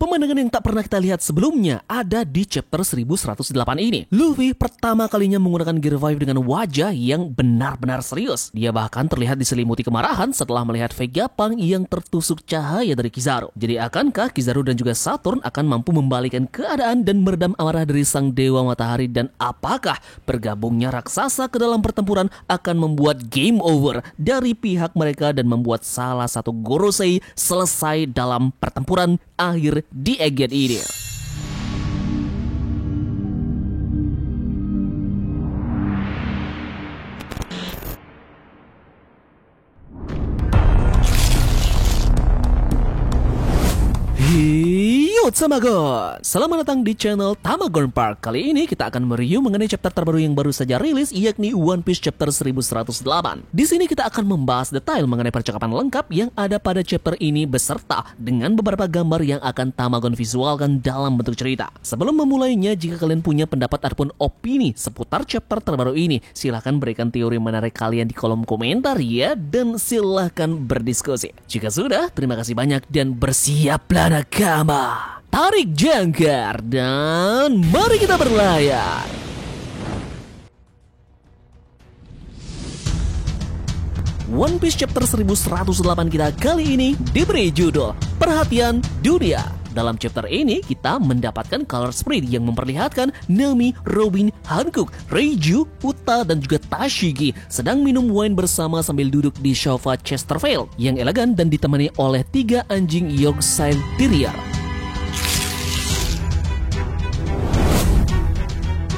Pemandangan yang tak pernah kita lihat sebelumnya ada di chapter 1108 ini. Luffy pertama kalinya menggunakan Gear 5 dengan wajah yang benar-benar serius. Dia bahkan terlihat diselimuti kemarahan setelah melihat Vegapunk yang tertusuk cahaya dari Kizaru. Jadi akankah Kizaru dan juga Saturn akan mampu membalikan keadaan dan meredam amarah dari sang Dewa Matahari, dan apakah bergabungnya raksasa ke dalam pertempuran akan membuat game over dari pihak mereka dan membuat salah satu Gorosei selesai dalam pertempuran akhir di Egghead ini. Yo Tamagon, selamat datang di channel Tamagon Park. Kali ini kita akan mereview mengenai chapter terbaru yang baru saja rilis, yakni One Piece chapter 1108. Di sini kita akan membahas detail mengenai percakapan lengkap yang ada pada chapter ini beserta dengan beberapa gambar yang akan Tamagon visualkan dalam bentuk cerita. Sebelum memulainya, jika kalian punya pendapat ataupun opini seputar chapter terbaru ini, silahkan berikan teori menarik kalian di kolom komentar ya, dan silahkan berdiskusi. Jika sudah, terima kasih banyak dan bersiaplah nakama. Tarik jangkar dan mari kita berlayar. One Piece chapter 1108 kita kali ini diberi judul Perhatian Dunia. Dalam chapter ini kita mendapatkan color spread yang memperlihatkan Nami, Robin, Hancock, Reiju, Uta, dan juga Tashigi sedang minum wine bersama sambil duduk di sofa Chesterfield yang elegan dan ditemani oleh 3 anjing Yorkshire Terrier.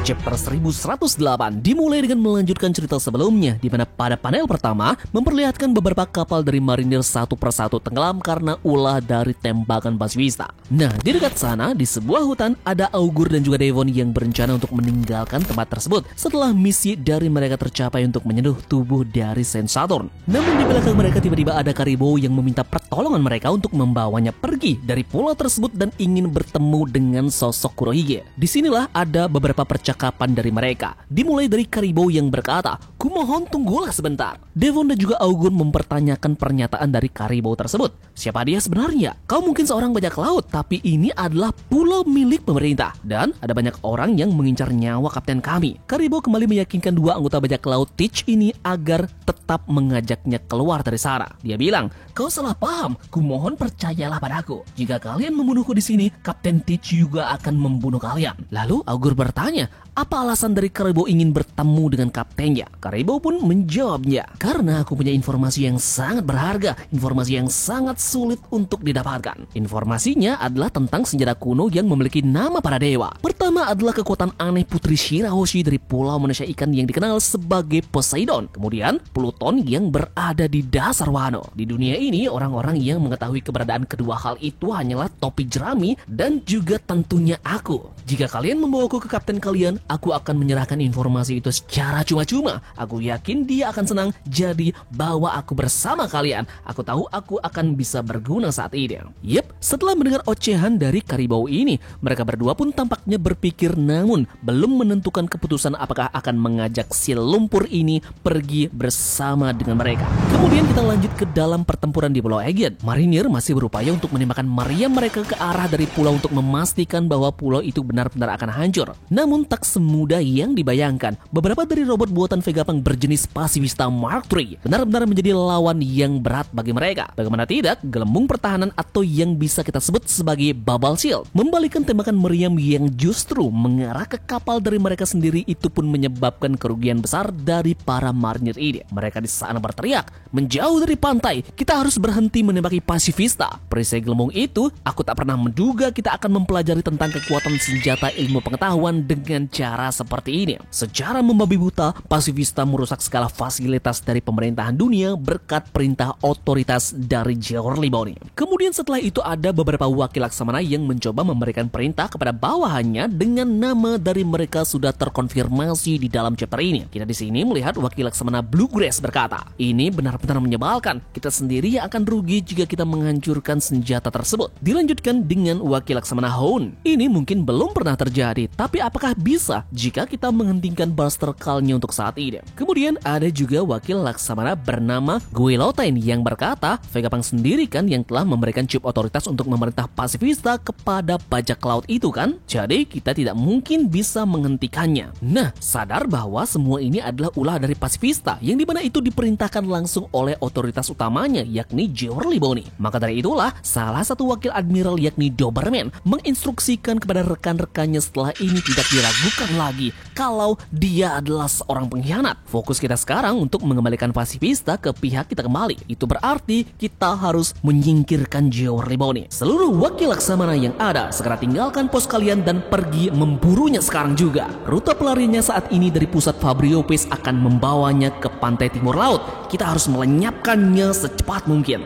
Chapter 1108 dimulai dengan melanjutkan cerita sebelumnya, di mana pada panel pertama memperlihatkan beberapa kapal dari marinir satu persatu tenggelam karena ulah dari tembakan Basivista. Nah, di dekat sana di sebuah hutan ada Augur dan juga Devon yang berencana untuk meninggalkan tempat tersebut setelah misi dari mereka tercapai untuk menyentuh tubuh dari Saint Saturn. Namun di belakang mereka tiba-tiba ada Karibo yang meminta pertolongan mereka untuk membawanya pergi dari pulau tersebut dan ingin bertemu dengan sosok Kurohige. Disinilah ada beberapa percakapan dari mereka. Dimulai dari Karibo yang berkata, "Kumohon tunggulah sebentar." Devon dan juga Augur mempertanyakan pernyataan dari Karibo tersebut. Siapa dia sebenarnya? Kau mungkin seorang bajak laut, tapi ini adalah pulau milik pemerintah. Dan ada banyak orang yang mengincar nyawa kapten kami. Karibo kembali meyakinkan 2 anggota bajak laut Teach ini agar tetap mengajaknya keluar dari sana. Dia bilang, "Kau salah paham. Kumohon percayalah padaku. Jika kalian membunuhku di sini, Kapten Teach juga akan membunuh kalian." Lalu Augur bertanya, apa alasan dari Karibo ingin bertemu dengan kaptennya? Karibo pun menjawabnya, "Karena aku punya informasi yang sangat berharga, informasi yang sangat sulit untuk didapatkan." Informasinya adalah tentang senjata kuno yang memiliki nama para dewa. Pertama adalah kekuatan aneh Putri Shirahoshi dari Pulau Manusia Ikan yang dikenal sebagai Poseidon. Kemudian Pluton yang berada di dasar Wano. Di dunia ini, orang-orang yang mengetahui keberadaan kedua hal itu hanyalah topi jerami dan juga tentunya aku. Jika kalian membawaku ke kapten kalian, aku akan menyerahkan informasi itu secara cuma-cuma. Aku yakin dia akan senang, jadi bawa aku bersama kalian. Aku tahu aku akan bisa berguna saat ini. Yep, setelah mendengar ocehan dari Karibo ini, mereka berdua pun tampaknya berpikir namun belum menentukan keputusan apakah akan mengajak si lumpur ini pergi bersama dengan mereka. Kemudian kita lanjut ke dalam pertempuran di Pulau Egghead. Marinir masih berupaya untuk menembakkan meriam mereka ke arah dari pulau untuk memastikan bahwa pulau itu benar-benar akan hancur. Namun tak semudah yang dibayangkan. Beberapa dari robot buatan Vegapunk berjenis Pasifista Mark III benar-benar menjadi lawan yang berat bagi mereka. Bagaimana tidak, gelembung pertahanan atau yang bisa kita sebut sebagai bubble shield membalikan tembakan meriam yang justru mengarah ke kapal dari mereka sendiri, itu pun menyebabkan kerugian besar dari para marinir ini. Mereka di sana berteriak, "Menjauh dari pantai, kita harus berhenti menembaki Pasifista." Perisai gelembung itu, aku tak pernah menduga kita akan mempelajari tentang kekuatan senjata ilmu pengetahuan dengan cara seperti ini. Secara membabi buta, Pasifista merusak segala fasilitas dari pemerintahan dunia berkat perintah otoritas dari George Liboni. Kemudian setelah itu ada beberapa wakil laksamana yang mencoba memberikan perintah kepada bawahannya dengan nama dari mereka sudah terkonfirmasi di dalam chapter ini. Kita di sini melihat wakil Laksamana Bluegrass berkata, ini benar-benar menyebalkan. Kita sendiri yang akan rugi jika kita menghancurkan senjata tersebut. Dilanjutkan dengan wakil Laksamana Hound. Ini mungkin belum pernah terjadi, tapi apakah bisa jika kita menghentikan Buster Call-nya untuk saat ini? Kemudian ada juga wakil Laksamana bernama Guillotine yang berkata, Vegapunk sendiri kan yang telah memberikan chip otoritas untuk memerintah pasifista kepada bajak laut itu kan? Jadi kita tidak mungkin bisa menghentikannya. Nah, sadar bahwa semua ini adalah ulah dari pasifista yang dimana itu diperintahkan langsung oleh otoritas utamanya yakni George Bony. Maka dari itulah salah satu wakil admiral yakni Doberman menginstruksikan kepada rekan-rekannya setelah ini tidak diragukan lagi kalau dia adalah seorang pengkhianat. Fokus kita sekarang untuk mengembalikan pasifista ke pihak kita kembali. Itu berarti kita harus menyingkirkan George Bony. Seluruh wakil Laksamana yang ada segera tinggalkan pos kalian dan pergi memburunya sekarang juga. Rute pelariannya saat ini dari pusat Fabrio Pace akan membawanya ke pantai timur laut. Kita harus melenyapkannya secepat mungkin.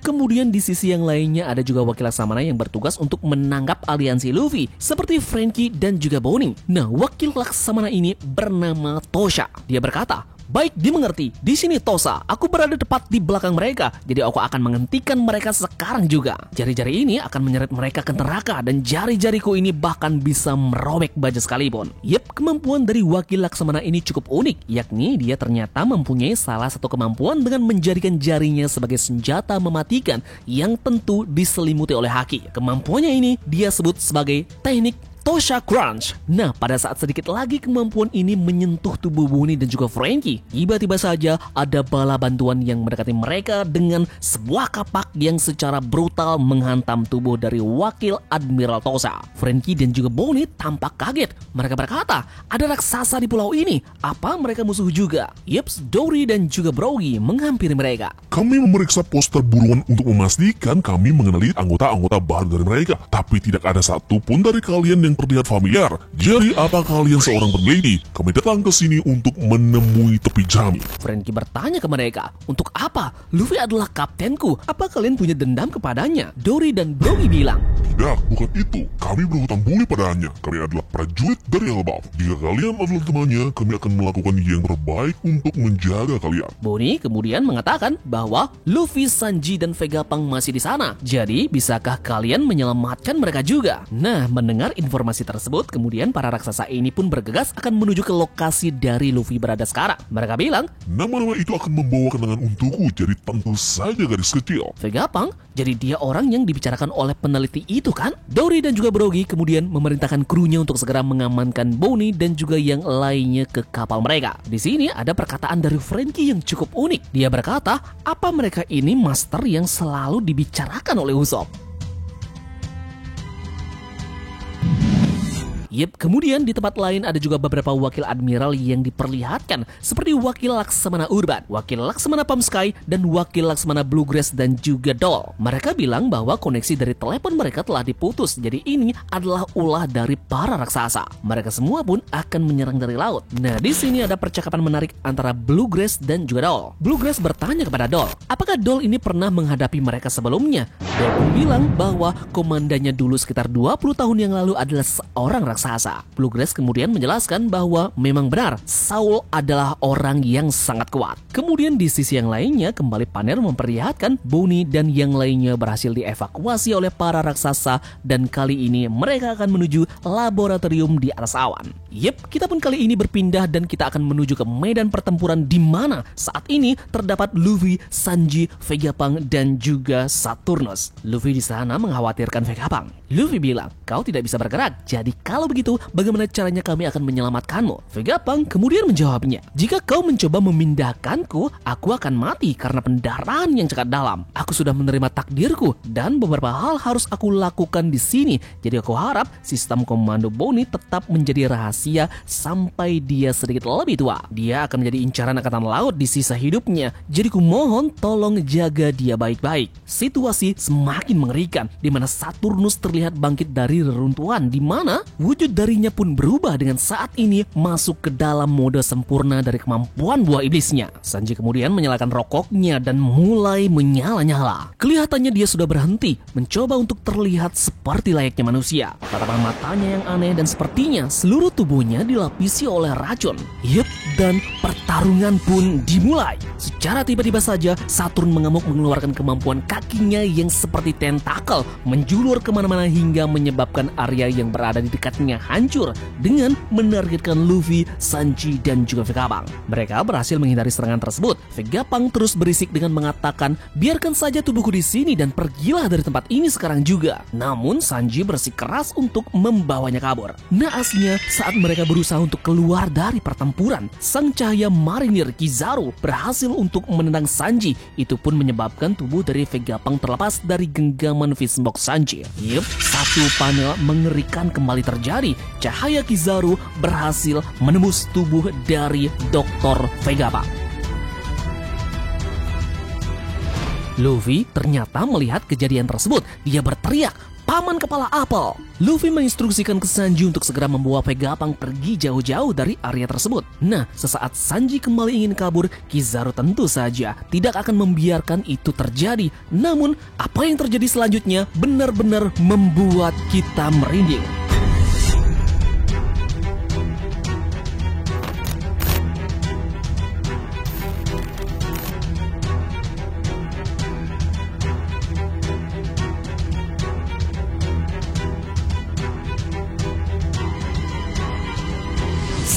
Kemudian di sisi yang lainnya ada juga wakil Laksamana yang bertugas untuk menangkap aliansi Luffy seperti Franky dan juga Bonnie. Nah, wakil Laksamana ini bernama Tosha. Dia berkata, baik, dimengerti. Di sini Tosa, aku berada tepat di belakang mereka. Jadi aku akan menghentikan mereka sekarang juga. Jari-jari ini akan menyeret mereka ke neraka dan jari-jariku ini bahkan bisa merobek baja sekalipun. Kemampuan dari wakil Laksamana ini cukup unik, yakni dia ternyata mempunyai salah satu kemampuan dengan menjadikan jarinya sebagai senjata mematikan yang tentu diselimuti oleh haki. Kemampuannya ini dia sebut sebagai teknik Tosha Crunch. Nah, pada saat sedikit lagi kemampuan ini menyentuh tubuh Bonnie dan juga Franky, tiba-tiba saja ada bala bantuan yang mendekati mereka dengan sebuah kapak yang secara brutal menghantam tubuh dari wakil Admiral Tosha. Franky dan juga Bonnie tampak kaget. Mereka berkata, ada raksasa di pulau ini. Apa mereka musuh juga? Dory dan juga Brogy menghampiri mereka. Kami memeriksa poster buruan untuk memastikan kami mengenali anggota-anggota baru dari mereka. Tapi tidak ada satupun dari kalian yang terlihat familiar. Jadi apa kalian seorang peneliti? Kami datang ke sini untuk menemui tepi jerami. Franky bertanya ke mereka, untuk apa? Luffy adalah kaptenku. Apa kalian punya dendam kepadanya? Dory dan Brogy bilang, tidak, bukan itu. Kami berhutang budi padanya. Kami adalah prajurit dari Elbaf. Jika kalian adalah temannya, kami akan melakukan yang terbaik untuk menjaga kalian. Bonnie kemudian mengatakan bahwa Luffy, Sanji, dan Vegapunk masih di sana. Jadi, bisakah kalian menyelamatkan mereka juga? Nah, mendengar informasi tersebut, kemudian para raksasa ini pun bergegas akan menuju ke lokasi dari Luffy berada sekarang. Mereka bilang, nama-nama itu akan membawa kenangan untukku, jadi tentu saja gadis kecil. Vegapunk, jadi dia orang yang dibicarakan oleh peneliti itu kan? Dory dan juga Brogy kemudian memerintahkan krunya untuk segera mengamankan Bonnie dan juga yang lainnya ke kapal mereka. Di sini ada perkataan dari Franky yang cukup unik. Dia berkata, apa mereka ini master yang selalu dibicarakan oleh Usopp? Kemudian di tempat lain ada juga beberapa wakil admiral yang diperlihatkan seperti wakil Laksamana Urban, wakil Laksamana Pamsky, dan wakil Laksamana Bluegrass dan juga Doll. Mereka bilang bahwa koneksi dari telepon mereka telah diputus, jadi ini adalah ulah dari para raksasa. Mereka semua pun akan menyerang dari laut. Nah, di sini ada percakapan menarik antara Bluegrass dan juga Doll. Bluegrass bertanya kepada Doll, apakah Doll ini pernah menghadapi mereka sebelumnya? Doll pun bilang bahwa komandannya dulu sekitar 20 tahun yang lalu adalah seorang raksasa. Bluegrass kemudian menjelaskan bahwa memang benar Saul adalah orang yang sangat kuat. Kemudian di sisi yang lainnya kembali panel memperlihatkan Bonnie dan yang lainnya berhasil dievakuasi oleh para raksasa dan kali ini mereka akan menuju laboratorium di atas awan. Kita pun kali ini berpindah dan kita akan menuju ke medan pertempuran di mana saat ini terdapat Luffy, Sanji, Vegapunk dan juga Saturnus. Luffy di sana mengkhawatirkan Vegapunk. Luffy bilang, kau tidak bisa bergerak, jadi kalau begitu bagaimana caranya kami akan menyelamatkanmu? Vegapunk kemudian menjawabnya, jika kau mencoba memindahkanku, aku akan mati karena pendarahan yang sangat dalam. Aku sudah menerima takdirku dan beberapa hal harus aku lakukan di sini. Jadi aku harap sistem komando Bonnie tetap menjadi rahasia rahasia sampai dia sedikit lebih tua. Dia akan menjadi incaran angkatan laut di sisa hidupnya. Jadi kumohon tolong jaga dia baik-baik. Situasi semakin mengerikan di mana Saturnus terlihat bangkit dari reruntuhan, di mana wujud darinya pun berubah dengan saat ini masuk ke dalam mode sempurna dari kemampuan buah iblisnya. Sanji kemudian menyalakan rokoknya dan mulai menyala-nyala. Kelihatannya dia sudah berhenti mencoba untuk terlihat seperti layaknya manusia. Tatapan matanya yang aneh dan sepertinya seluruh tubuhnya dilapisi oleh racun. Yup, dan pertarungan pun dimulai. Secara tiba-tiba saja Saturn mengamuk mengeluarkan kemampuan kakinya yang seperti tentakel menjulur kemana-mana hingga menyebabkan area yang berada di dekatnya hancur dengan menargetkan Luffy, Sanji, dan juga Vegapunk. Mereka berhasil menghindari serangan tersebut. Vegapunk terus berisik dengan mengatakan, biarkan saja tubuhku di sini dan pergilah dari tempat ini sekarang juga. Namun Sanji bersikeras untuk membawanya kabur. Naasnya saat mereka berusaha untuk keluar dari pertempuran, sang cahaya marinir Kizaru berhasil untuk menendang Sanji. Itu pun menyebabkan tubuh dari Vegapunk terlepas dari genggaman Fishbox Sanji. Yup, satu panel mengerikan kembali terjadi. Cahaya Kizaru berhasil menembus tubuh dari Dr. Vegapunk. Luffy ternyata melihat kejadian tersebut. Dia berteriak, "Paman Kepala Apel!" Luffy menginstruksikan ke Sanji untuk segera membawa Vegapunk pergi jauh-jauh dari area tersebut. Nah, sesaat Sanji kembali ingin kabur, Kizaru tentu saja tidak akan membiarkan itu terjadi. Namun, apa yang terjadi selanjutnya benar-benar membuat kita merinding.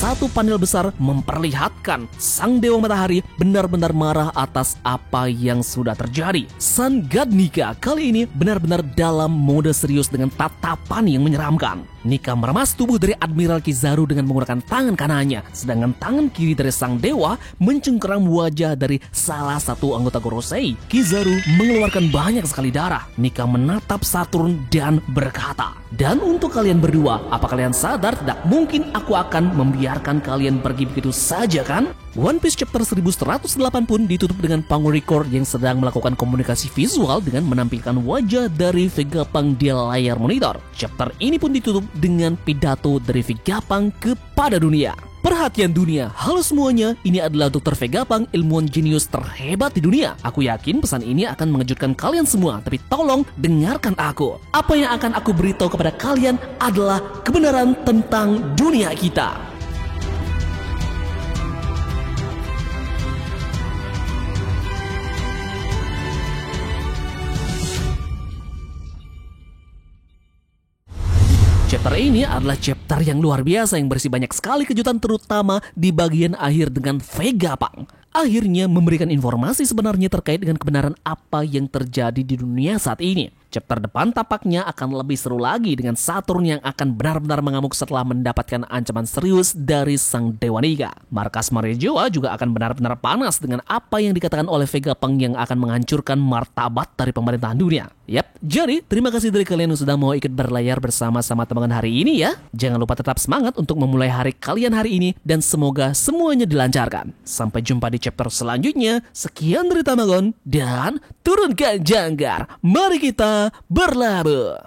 Satu panel besar memperlihatkan sang Dewa Matahari benar-benar marah atas apa yang sudah terjadi. Sun God Nika kali ini benar-benar dalam mode serius dengan tatapan yang menyeramkan. Nika meremas tubuh dari Admiral Kizaru dengan menggunakan tangan kanannya, sedangkan tangan kiri dari sang dewa mencengkeram wajah dari salah satu anggota Gorosei. Kizaru mengeluarkan banyak sekali darah. Nika menatap Saturn dan berkata, "Dan untuk kalian berdua, apa kalian sadar tidak mungkin aku akan membiarkan kalian pergi begitu saja kan?" One Piece chapter 1108 pun ditutup dengan Power Record yang sedang melakukan komunikasi visual dengan menampilkan wajah dari Vegapunk di layar monitor. Chapter ini pun ditutup dengan pidato dari Vegapunk kepada dunia. Perhatian dunia, halo semuanya, ini adalah Dr. Vegapunk, ilmuwan jenius terhebat di dunia. Aku yakin pesan ini akan mengejutkan kalian semua, tapi tolong dengarkan aku. Apa yang akan aku beritahu kepada kalian adalah kebenaran tentang dunia kita. Chapter ini adalah chapter yang luar biasa yang berisi banyak sekali kejutan, terutama di bagian akhir dengan Vegapunk. Akhirnya memberikan informasi sebenarnya terkait dengan kebenaran apa yang terjadi di dunia saat ini. Chapter depan tampaknya akan lebih seru lagi dengan Saturn yang akan benar-benar mengamuk setelah mendapatkan ancaman serius dari sang Dewa Niga. Markas Marejoa juga akan benar-benar panas dengan apa yang dikatakan oleh Vegapunk yang akan menghancurkan martabat dari pemerintahan dunia. Yap, jadi terima kasih dari kalian yang sudah mau ikut berlayar bersama-sama teman hari ini ya. Jangan lupa tetap semangat untuk memulai hari kalian hari ini dan semoga semuanya dilancarkan. Sampai jumpa di chapter selanjutnya. Sekian dari Tamagon dan turunkan janggar. Mari kita berlabuh.